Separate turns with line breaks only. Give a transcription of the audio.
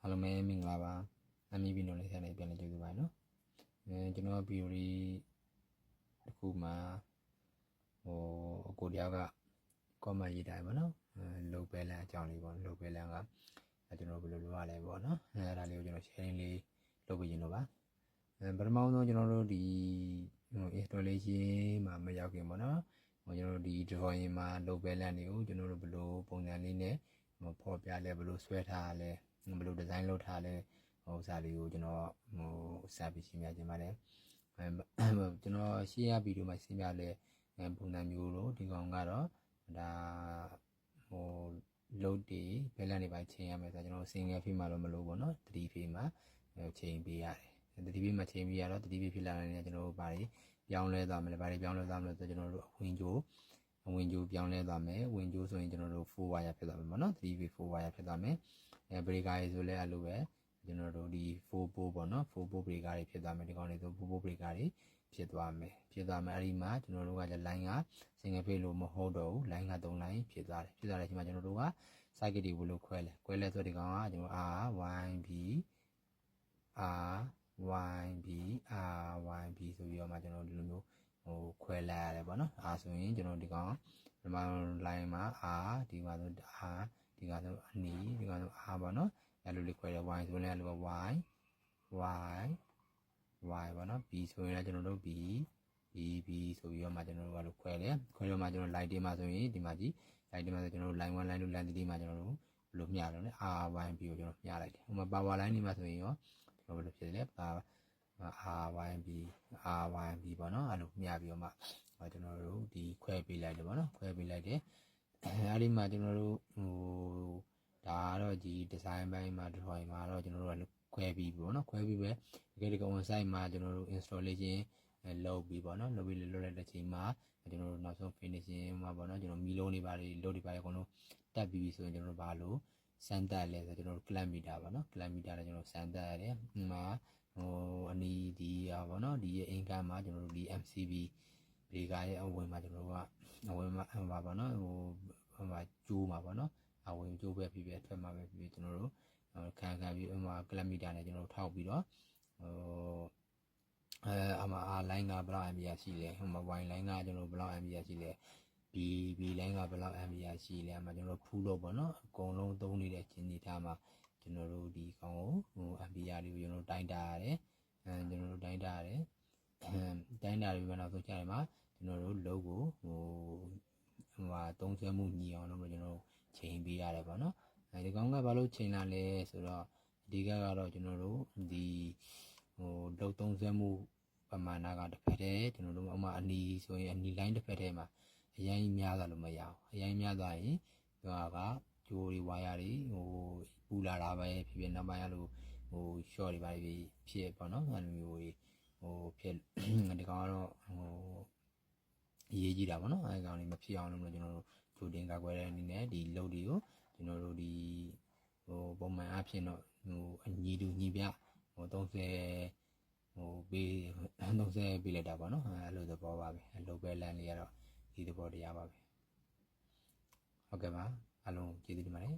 အားလုံးပဲမင်္ဂလာပါအမီဗီနိုလေးဆက်နေပြန်လည်ကြိုဆိုပါနော်ကျွန်တော်ဗီဒီယိုလေးတစ်ခုမှာအကိုတယောက်က comment ရေးတိုင်းပါနော်low balance အကြောင်းလေးပေါ့ low balance ကကျွန်တော်ဘယ်လိုလုပ်ရလဲပေါ့နော်အဲ့ဒါလေးကိုကျွန်တော် sharing လေးလုပ်ပေးခြင်းတော့ပါပထမဆုံးကျွန်တော်တို့ဒီ installation မှာမရောက်ခင်ပေါ့နော်ကျွန်တော်တို့ဒီ drawing မှာ low balance တွေကိုကျွန်တော်တို့ဘယ်လိုပုံစံလေးနဲ့ဖော်ပြလဲဘယ်လိုဆွဲထားလဲဘယ်လို design လုပ်ထားလဲဥစားလေးကိုကျွန်တော်စာပြီးရှင်းပြခြင်းပါတယ်ကျွန်တော်ရှင်းရဗီဒီယိုမှာရှင်းပြလဲပုံစံမျိုးလို့ဒီကောင်ကတော့ဒါload တွေ balance တွေပိုင်းချိန်ရမယ်ဆိုတော့ကျွန်တော် single phase မှာတော့မလို့ပေါ့နော်3 phase မှာချိန်ပေးရတယ်3 phase မှာချိန်ပေးရတော့3 phase ဖြစ်လာတယ်ကျွန်တော်တို့ဘာတွေပြောင်းလဲသွားမလဲဘာတွေပြောင်းလဲသွားမလဲဆိုတော့ကျွန်တော်တို့ဝင်ကြိုးပြောင်းလဲသွားမယ်ဝင်ကြိုးဆိုရင်ကျွန်တော်တို့4 wire ဖြစ်သွားမယ်ပေါ့နော်3 phase 4 wire ဖြစ်သွားမယ်breaker တွေဆိုလဲအဲ့လိုပဲကျွန်တော်တို့ဒီ4 pole ပေါ့နော်4 pole breaker တွေဖြစ်သွားမယ်ဒီကောင်တွေဆို4 pole breaker တွေဖြစ်သွားမယ်အဲ့ဒီမှာကျွန်တော်တို့ကလည်း line က single phase လို့မဟုတ်တော့ဘူး line က3 line ဖြစ်သွားတယ်ဒီမှာကျွန်တော်တို့က circuit တွေဘယ်လိုခွဲလဲဆိုတော့ဒီကောင်ကကျွန်တော် RYB RYB RYB ဆိုပြီးတော့မှကျွန်တော်ဒီလိုမျိုးခွဲလိုက်ရတယ်ပေါ့နော်ဆိုရင်ကျွန်တော်ဒီကောင်ဒီမှာ line မှာ R ဒီမှာဆို R ဒီကဆိုအနီဒီကဆို R ပေါ့နော်အဲ့လိုလေးခွဲတယ် Y ဆိုရင်လည်းအဲ့လို Y ပေါ့နော် B ဆိုရင်လည်းကျွန်တော်တို့ B ဆိုပြီးတော့မှကျွန်တော်တို့ကလို့ခွဲတယ်တော့မှကျွန်တော် light တွေမှာဆိုရင်ဒီမှာကြည့် light တွေမှာဆိုကျွန်တော်တို့ line 1 line 2 line 3မှာကျွန်တော်တို့ဘယ်လိုမျှတော့လဲ RYB ကိုကျွန်တော်မျှလိုက်တယ်ဥပမာ power line တွေမှာဆိုရင်ရောကျွန်တော်ဘယ်လိုဖြစ်လဲ RYB ပေါ့နော်အဲ့လိုမျှပြီးတော့မှကျွန်တော်တို့ဒီခွဲပေးလိုက်တယ်ပေါ့နော်ခွဲပေးလိုက်တယ်အဲ့ဒီမှာကျွန်တော်တို့ဒါကတော့ဒီ design ပိုင်းမှာ drawing မှာတော့ကျွန်တော်တို့ကခွဲပြီးပေါ့နော်ခွဲပြီးပဲတကယ် on site မှာကျွန်တော်တို့ installation လုပ်ပြီးပေါ့နော်လုပ်လိုက်တဲ့ချိန်မှာကျွန်တော်တို့နောက်ဆုံး finishing မှာပေါ့နော်ကျွန်တော်မီလုံးတွေပါတယ်လုပ်တွေပါတယ်အကုန်လုံးတက်ပြီးဆိုရင်ကျွန်တော်တို့ဘာလို့စမ်းတက်လဲဆိုတော့ကျွန်တော်တို့ clamp meter ပေါ့နော် clamp meter နဲ့ကျွန်တော်စမ်းတက်ရတယ်ဒီမှာအနီးဒီပေါ့နော်ဒီရဲ့ income မှာကျွန်တော်တို့ဒီ MCB ဘေကာရဲ့အဝင်မှာကျွန်တော်တို့ကအဝင်မှာပေါ့နော်ကျိုးမှာပေါ့နော်အဝင်ကျိုးပဲဖြစ်ဖြစ်ထွက်မှာပဲဖြစ်ဖြစ်ကျွန်တော်တို့ခံပြီးကလမီတာနဲ့ကျွန်တော်တို့ထောက်ပြီးတော့line ကဘယ်လောက် ampere ရှိလဲy line ကကျွန်တော်ဘယ်လောက် ampere ရှိလဲ b line ကဘယ်လောက် ampere ရှိလဲကျွန်တော်တို့ဖူးလို့ပေါ့နော်အကုန်လုံးသုံးနေတဲ့ချင်းနေထားမှာကျွန်တော်တို့ဒီကောင်ကိုampere တွေကိုကျွန်တော်တို့တိုင်းတာရတယ်ကျွန်တော်တို့တိုင်းတာရတယ်တိုင်းတာပြီးမှနောက်ဆုံးကျရင်မှာကျွန်တော်တို့ load ကိုသုံးစွဲမှုညီအောင်လို့ကျွန်တော်တို့ချိန်ပေးရတယ်ပေါ့နော်ဒီကောင်ကဘာလို့ချိန်လာလဲဆိုတော့အဓိကတော့ကျွန်တော်တို့ဒီload သုံးစွဲမှုပမာဏကတစ်ဖက်တည်းကျွန်တော်တို့အနီဆိုရင်အနီ line တစ်ဖက်တည်းမှာအရင်များသွားလို့မရအောင်အရင်များသွားရင်ဒီကကြိုးတွေဝါယာတွေပူလာတာပဲဖြစ်ဖြစ်နောက်ပိုင်းအဲ့လိုshort တွေပါဖြစ်ပေါ့နော်အဲ့လိုမျိုးဖြစ်ဒီကောင်ကတော့အရေးကြီးတာပေါ့နော်အဲကောင်လေးမဖြစ်အောင်လို့ကျွန်တော်တို့ကြိုတင်ကာကွယ်တဲ့အနေနဲ့ဒီ load တွေကိုကျွန်တော်တို့ဒီပုံမှန်အဖြစ်တော့အညီတူညီပြ30ပေးလိုက်တာပေါ့နော်အဲ့လိုသဘောပါပဲအလုပ်ပဲလမ်းလေးကတော့ဒီသဘောတရားပါပဲဟုတ်ကဲ့ပါအားလုံးကျေးဇူးတင်ပါတယ်